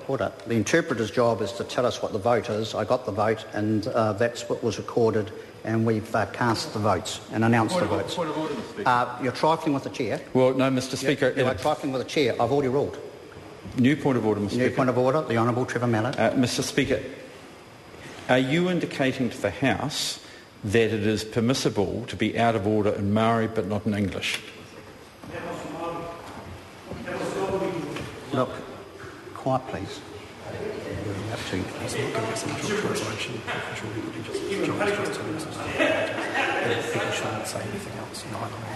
Order. The interpreter's job is to tell us what the vote is. I got the vote, and that's what was recorded, and we've cast the votes and announced the votes. Point of order, Mr. Speaker. You're trifling with the chair. Well, no, Mr. Speaker. You are trifling with the chair. I've already ruled. New point of order, Mr. Speaker. New point of order. The Honourable Trevor Mallard. Mr. Speaker, are you indicating to the House that it is permissible to be out of order in Maori but not in English? Look, quiet, please.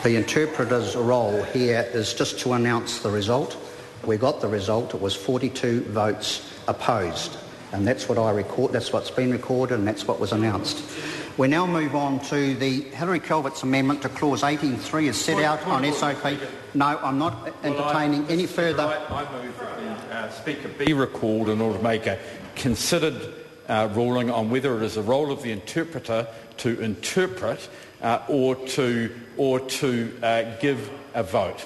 The interpreter's role here is just to announce the result. We got the result. It was 42 votes opposed, and that's what I record. That's what's been recorded, and that's what was announced. We now move on to the Hilary Calvert's amendment to clause 18.3 as set out on SOP. No, I'm not entertaining any further. I move that the Speaker be recalled in order to make a considered ruling on whether it is the role of the interpreter to interpret or to give a vote.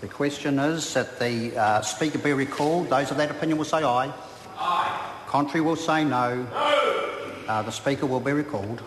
The question is that the Speaker be recalled. Those of that opinion will say aye. Aye. Contrary will say no. No. The Speaker will be recalled.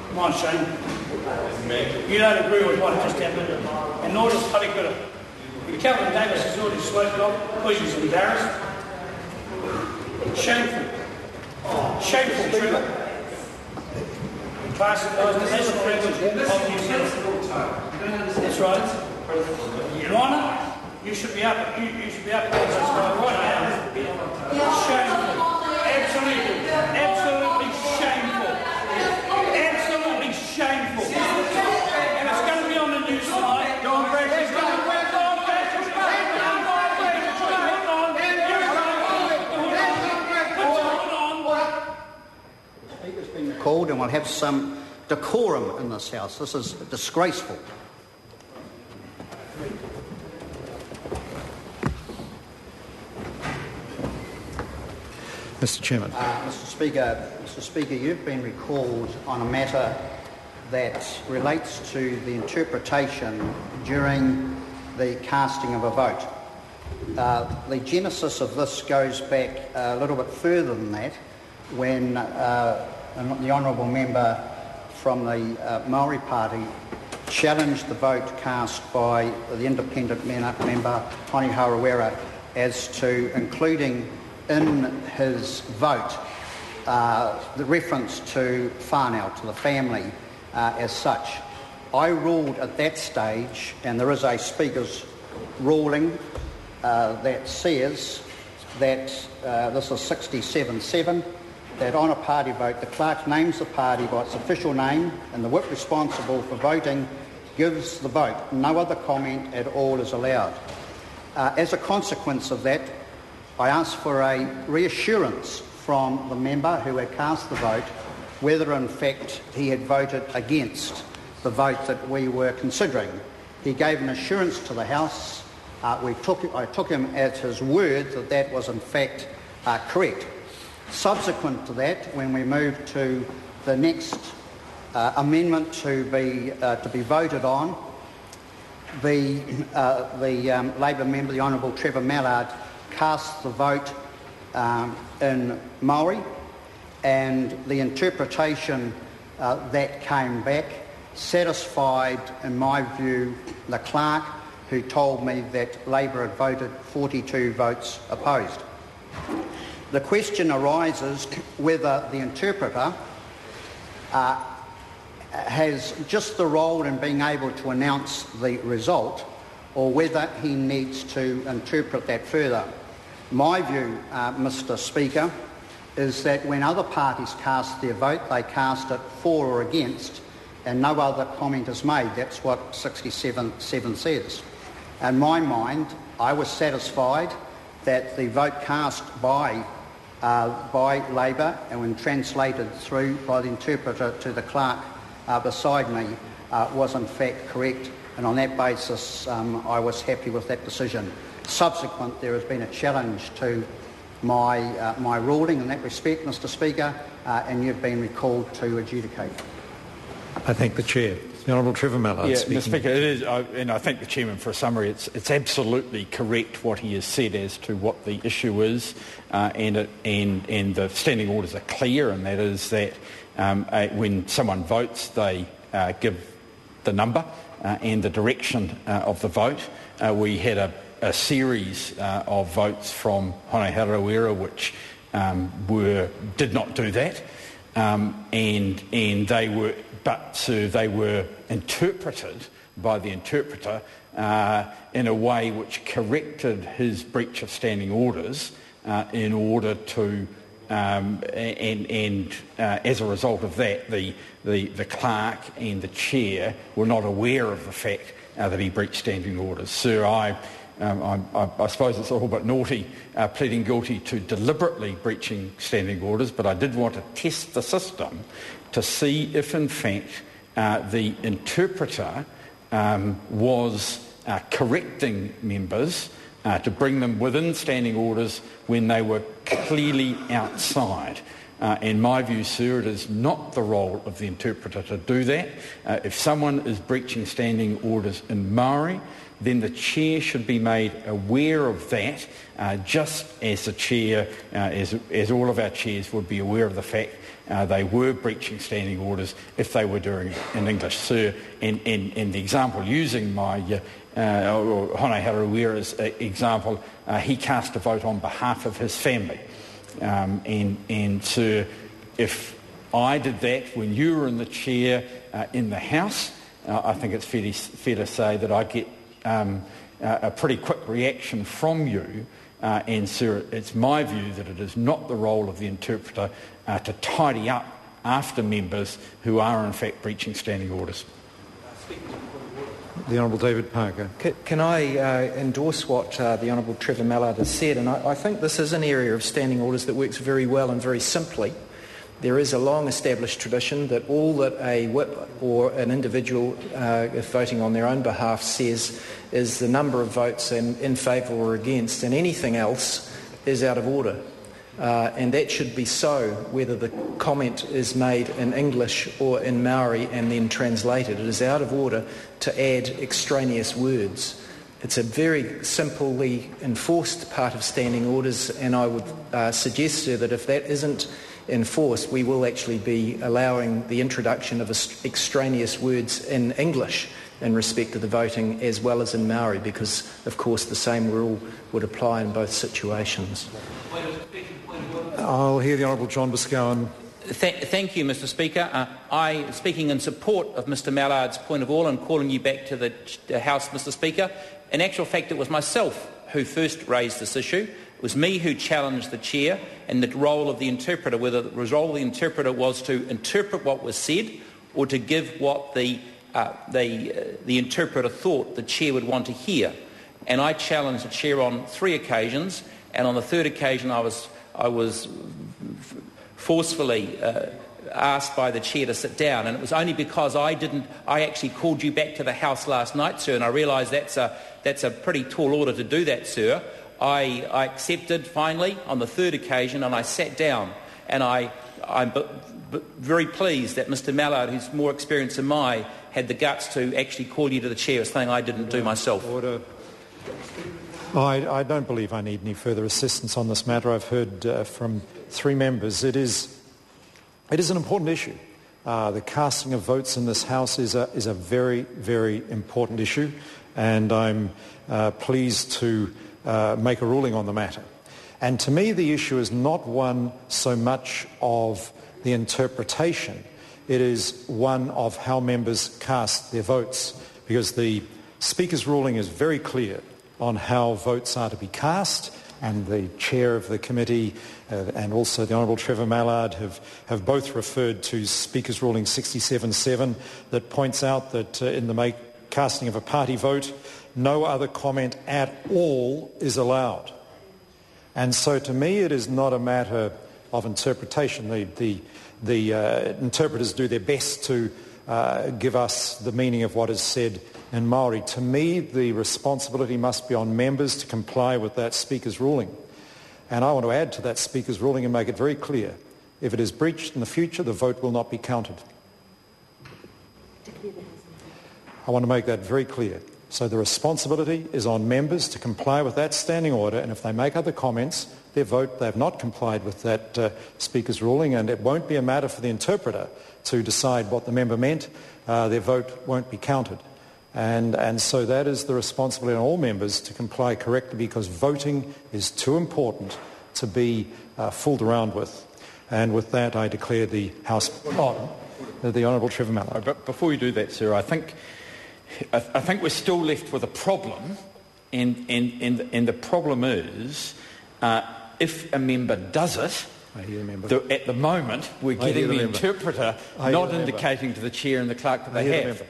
Come on, Shane. You don't agree with what just happened, and nor does Paddy Gritter. Captain Davis has already spoken off because he's embarrassed. Shameful. Shameful, Trevor. Class of the national language of New Zealand. That's right. Moana, you should be up. You should be up against this guy right now. Shameful. Absolutely. Absolutely shameful. Absolutely shameful. And it's going to be on the news tonight. Go on, Brad. It's going to be The Speaker's been called, and we'll have some decorum in this House. This is disgraceful. Mr. Chairman. Mr. Speaker, you've been recalled on a matter that relates to the interpretation during the casting of a vote. The genesis of this goes back a little bit further than that, when the honourable member from the Maori Party challenged the vote cast by the independent member, Tony Harawira, as to including in his vote the reference to whānau, to the family as such. I ruled at that stage, and there is a Speaker's ruling that says that this is 67.7, that on a party vote the clerk names the party by its official name and the whip responsible for voting gives the vote. No other comment at all is allowed. As a consequence of that, I asked for a reassurance from the member who had cast the vote whether in fact he had voted against the vote that we were considering. He gave an assurance to the House. I took him at his word that that was in fact correct. Subsequent to that, when we moved to the next amendment to be voted on, the Labour member, the Honourable Trevor Mallard, cast the vote in Maori, and the interpretation that came back satisfied, in my view, the clerk who told me that Labour had voted 42 votes opposed. The question arises whether the interpreter has just the role in being able to announce the result, or whether he needs to interpret that further. My view, Mr. Speaker, is that when other parties cast their vote, they cast it for or against, and no other comment is made. That's what 67.7 says. In my mind, I was satisfied that the vote cast by Labor, and when translated through by the interpreter to the clerk beside me, was in fact correct, and on that basis I was happy with that decision. Subsequent, there has been a challenge to my ruling in that respect, Mr. Speaker, and you've been recalled to adjudicate. I thank the Chair. The Honourable Trevor Mallard. Mr. Speaker, it is, and I thank the Chairman for a summary. It's absolutely correct what he has said as to what the issue is, and the standing orders are clear, and that is that when someone votes, they give the number and the direction of the vote. We had a series of votes from Hone Harawira which did not do that, and they were. But they were interpreted by the interpreter in a way which corrected his breach of standing orders in order to, and as a result of that, the clerk and the chair were not aware of the fact that he breached standing orders. Sir, I suppose it's a little bit naughty pleading guilty to deliberately breaching standing orders, but I did want to test the system to see if in fact the interpreter was correcting members to bring them within standing orders when they were clearly outside. In my view, sir, it is not the role of the interpreter to do that. If someone is breaching standing orders in Maori, then the chair should be made aware of that, just as the chair, as all of our chairs would be aware of the fact they were breaching standing orders if they were doing it in English, sir. And the example using my Hone Harawira's example, he cast a vote on behalf of his family. And sir, if I did that when you were in the chair in the House, I think it's fair to say that I get a pretty quick reaction from you. And sir, it's my view that it is not the role of the interpreter to tidy up after members who are in fact breaching standing orders. The Honourable David Parker. Can I endorse what the Honourable Trevor Mallard has said? And I think this is an area of standing orders that works very well and very simply. There is a long-established tradition that all that a whip or an individual, if voting on their own behalf, says is the number of votes in favour or against, and anything else is out of order. And that should be so, whether the comment is made in English or in Maori and then translated. It is out of order to add extraneous words. It's a very simply enforced part of standing orders, and I would suggest, sir, that if that isn't enforced, we will actually be allowing the introduction of extraneous words in English in respect of the voting as well as in Maori, because, of course, the same rule would apply in both situations. I'll hear the Honourable John Boscawen. Thank you, Mr. Speaker. I, speaking in support of Mr. Mallard's point of order and calling you back to the House, Mr. Speaker, in actual fact it was myself who first raised this issue. It was me who challenged the chair and the role of the interpreter, whether the role of the interpreter was to interpret what was said or to give what the interpreter thought the chair would want to hear. And I challenged the chair on 3 occasions, and on the 3rd occasion I was forcefully asked by the chair to sit down, and it was only because I actually called you back to the House last night, sir, and I realise that's a pretty tall order to do that, sir. I accepted finally on the 3rd occasion, and I sat down, and I'm very pleased that Mr. Mallard, who's more experienced than I, had the guts to actually call you to the chair, a thing I didn't do myself. Order. I don't believe I need any further assistance on this matter. I've heard from 3 members. It is an important issue. The casting of votes in this House is a very, very important issue, and I'm pleased to make a ruling on the matter. And to me, the issue is not one so much of the interpretation. It is one of how members cast their votes, because the Speaker's ruling is very clear on how votes are to be cast, and the chair of the committee and also the Honourable Trevor Mallard have both referred to Speaker's ruling 67.7 that points out that in the casting of a party vote, no other comment at all is allowed. And so to me it is not a matter of interpretation. The interpreters do their best to give us the meaning of what is said in Maori. To me, the responsibility must be on members to comply with that Speaker's ruling. And I want to add to that Speaker's ruling and make it very clear. If it is breached in the future, the vote will not be counted. I want to make that very clear. So the responsibility is on members to comply with that standing order, and if they make other comments, they have not complied with that Speaker's ruling, and it won't be a matter for the interpreter to decide what the member meant. Their vote won't be counted. And so that is the responsibility on all members to comply correctly, because voting is too important to be fooled around with. And with that, I declare the House on. The Honourable Trevor Mallard. But before you do that, sir, I think we're still left with a problem, and the problem is if a member does it, at the moment we're getting the interpreter not indicating to the chair and the clerk that they have.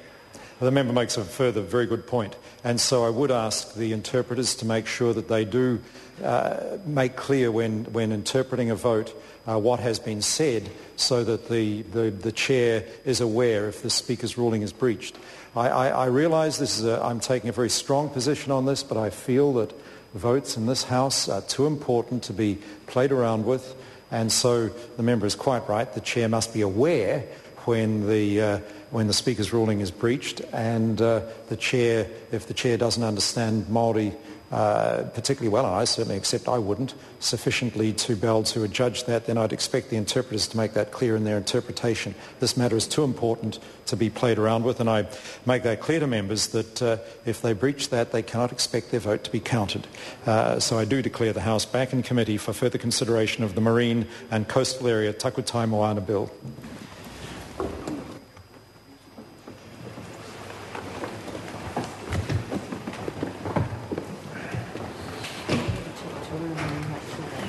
The member makes a further very good point, and so I would ask the interpreters to make sure that they do make clear when interpreting a vote what has been said, so that the chair is aware if the Speaker's ruling is breached. I realise I'm taking a very strong position on this, but I feel that votes in this House are too important to be played around with, and so the member is quite right. The chair must be aware when the Speaker's ruling is breached, and if the chair doesn't understand Māori particularly well, and I certainly accept I wouldn't, sufficiently to be able to judge that, then I'd expect the interpreters to make that clear in their interpretation. This matter is too important to be played around with, and I make that clear to members that if they breach that, they cannot expect their vote to be counted. So I do declare the House back in committee for further consideration of the Marine and Coastal Area Takutai Moana Bill.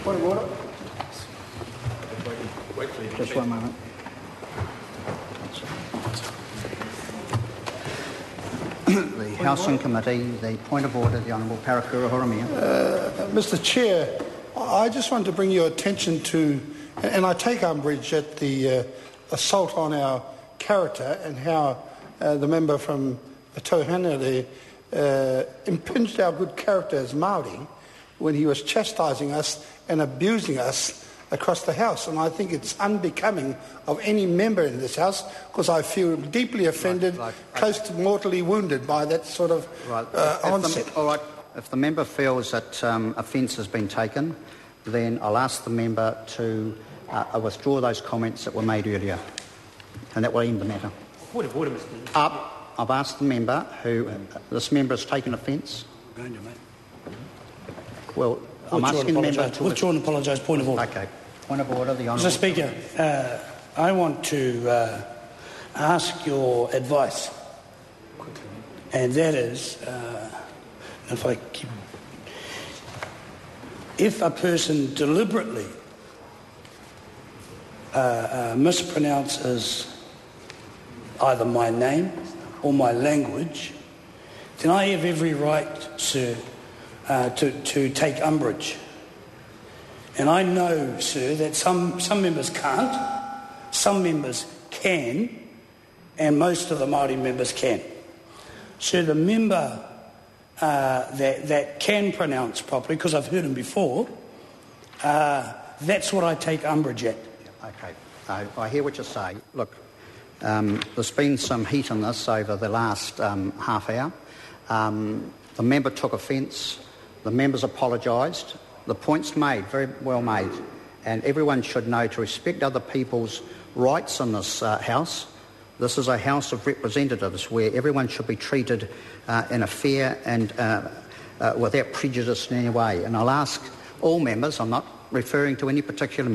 Point of order. Just one moment. The House and Committee, the point of order, the Honourable Parakura Horomia. Mr Chair, I just want to bring your attention to, and I take umbrage at the assault on our character and how the member from Tauhana there impinged our good character as Māori when he was chastising us and abusing us across the House. And I think it's unbecoming of any member in this House, because I feel deeply offended, close to mortally wounded by that sort of onset. All right. If the member feels that offence has been taken, then I'll ask the member to withdraw those comments that were made earlier, and that will end the matter. Point of order, Mr. I've asked the member who this member has taken offence. I'm going to, mate. Well, I'm asking the member to withdraw and apologise. Point of order. Okay. Point of order. The Honourable Mr. Speaker, I want to ask your advice, and that is, if a person deliberately mispronounces either my name or my language, then I have every right, sir, to take umbrage. And I know, sir, that some members can't, some members can, and most of the Māori members can. So the member that can pronounce properly, because I've heard him before, that's what I take umbrage at. Okay. I hear what you say. Look, there's been some heat on this over the last half hour. The member took offence. The members apologised. The point's made, very well made, and everyone should know to respect other people's rights in this House. This is a House of Representatives where everyone should be treated in a fair and without prejudice in any way. And I'll ask all members. I'm not referring to any particular